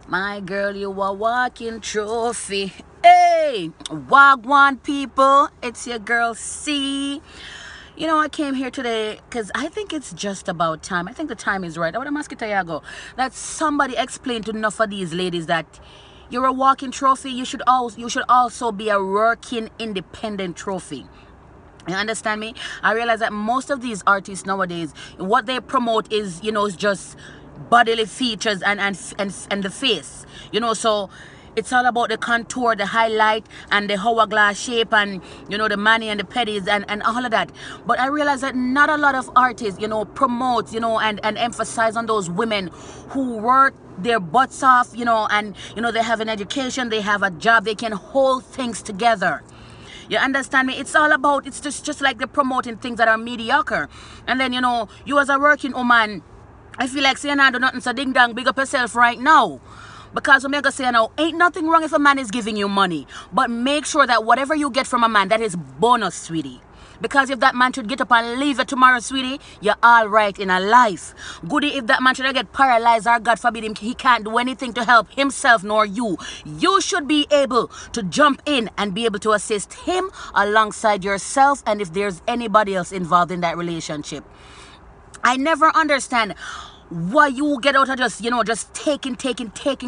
My girl, you a walking trophy. Hey, Wagwan people, it's your girl C. You know, I came here today because I think it's just about time. I think the time is right. I want to ask Tayago that somebody explain to enough of these ladies that you're a walking trophy. You should also be a working independent trophy. You understand me? I realize that most of these artists nowadays, what they promote is, is just bodily features and the face. So it's all about the contour, the highlight, and the hourglass shape, and the money and the petties and all of that. But I realize that not a lot of artists, promote, and emphasize on those women who work their butts off, and they have an education, they have a job, they can hold things together. You understand me? It's all about, it's just like they're promoting things that are mediocre. And then, you as a working woman, I feel like saying I do nothing, so ding dong, big up yourself right now. Because I'm going to say now, ain't nothing wrong if a man is giving you money. But make sure that whatever you get from a man, that is bonus, sweetie. Because if that man should get up and leave you tomorrow, sweetie, you're all right in a life. Goody, if that man should get paralyzed or God forbid him, he can't do anything to help himself nor you. You should be able to jump in and be able to assist him alongside yourself and if there's anybody else involved in that relationship. I never understand why you get out of just taking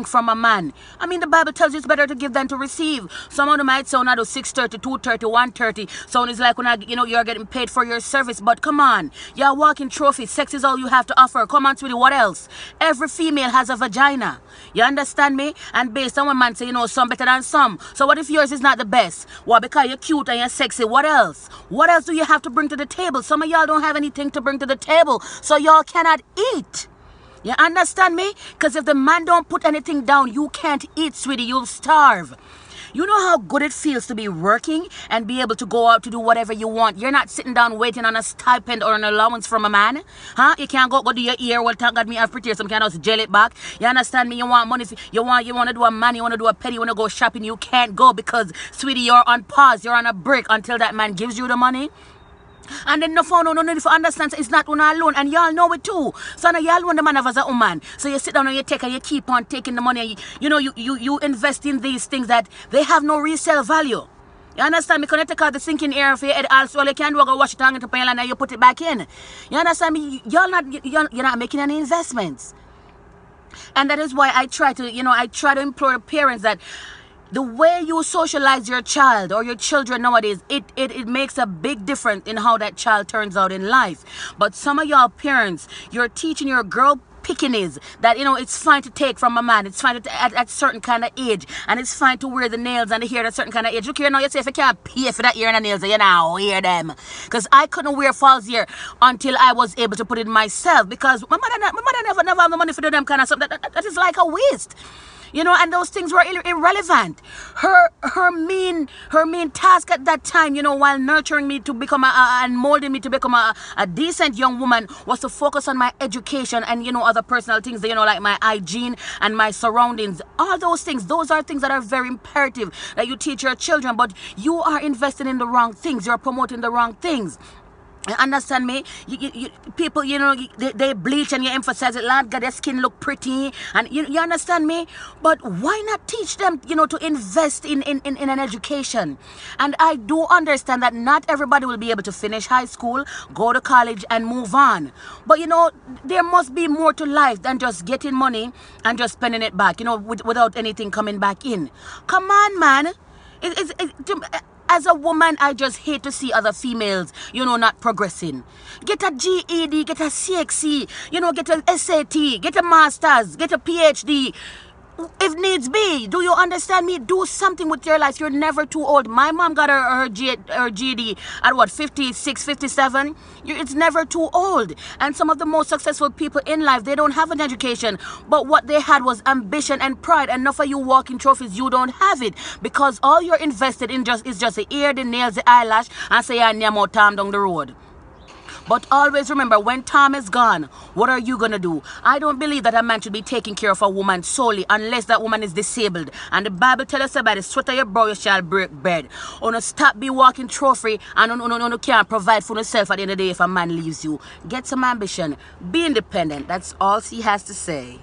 from a man. I mean, the Bible tells you it's better to give than to receive. Some of them might sound at 6:30, 2:30, 1:30. Sound is like when you're getting paid for your service. But come on, you're a walking trophy. Sex is all you have to offer. Come on, sweetie, what else? Every female has a vagina. You understand me? And based on what man say, some better than some. So what if yours is not the best? Well, because you're cute and you're sexy. What else? What else do you have to bring to the table? Some of y'all don't have anything to bring to the table, so y'all cannot eat. You understand me? Because if the man don't put anything down, you can't eat, sweetie. You'll starve. You know how good it feels to be working and be able to go out to do whatever you want. You're not sitting down waiting on a stipend or an allowance from a man. Huh? You can't go do your ear. Well, thank God me have prepare some kind of gel it back. You understand me? You want money. You want to do a man. You want to do a penny. You want to go shopping. You can't go because, sweetie, you're on pause. You're on a break until that man gives you the money. And then no need for understand it's not una alone, and y'all know it too. So now y'all want the man as a woman. So you sit down and you take and you keep on taking the money, and you invest in these things that they have no resale value. You understand me? Because you take out the sinking air for your head also, you can't go wash it down into pain and you put it back in. You understand me? You're not making any investments. And that is why I try to implore parents that the way you socialize your child or your children nowadays, it makes a big difference in how that child turns out in life. But some of y'all parents, you're teaching your girl pickiness that it's fine to take from a man, it's fine to at certain kind of age, and it's fine to wear the nails and the hair at a certain kind of age. Look here now, you say if you can't pay for that hair and the nails, you now wear them. Because I couldn't wear false hair until I was able to put it myself, because my mother never had the money for them kind of stuff. That is like a waste. And those things were irrelevant. Her main task at that time, while nurturing me to become and molding me to become a decent young woman, was to focus on my education and other personal things, like my hygiene and my surroundings. All those things, those are things that are very imperative that you teach your children. But you are investing in the wrong things. You're promoting the wrong things. You understand me? People, they bleach and you emphasize it. Lord God, their skin look pretty. And you understand me? But why not teach them, to invest in an education? And I do understand that not everybody will be able to finish high school, go to college and move on. But, there must be more to life than just getting money and just spending it back, without anything coming back in. Come on, man. As a woman, I just hate to see other females, not progressing. Get a GED, get a CXC, get a SAT, get a master's, get a PhD. If needs be, do you understand me? Do something with your life. You're never too old. My mom got her GED at what, 56, 57? It's never too old. And some of the most successful people in life, they don't have an education. But what they had was ambition and pride. And enough of you walking trophies, you don't have it. Because all you're invested in is just the ear, the nails, the eyelash, and say you're near more time down the road. But always remember, when Tom is gone, what are you going to do? I don't believe that a man should be taking care of a woman solely unless that woman is disabled. And the Bible tells us about the sweat of your brow you shall break bread. Or stop be walking trophy and can't provide for yourself at the end of the day if a man leaves you. Get some ambition. Be independent. That's all she has to say.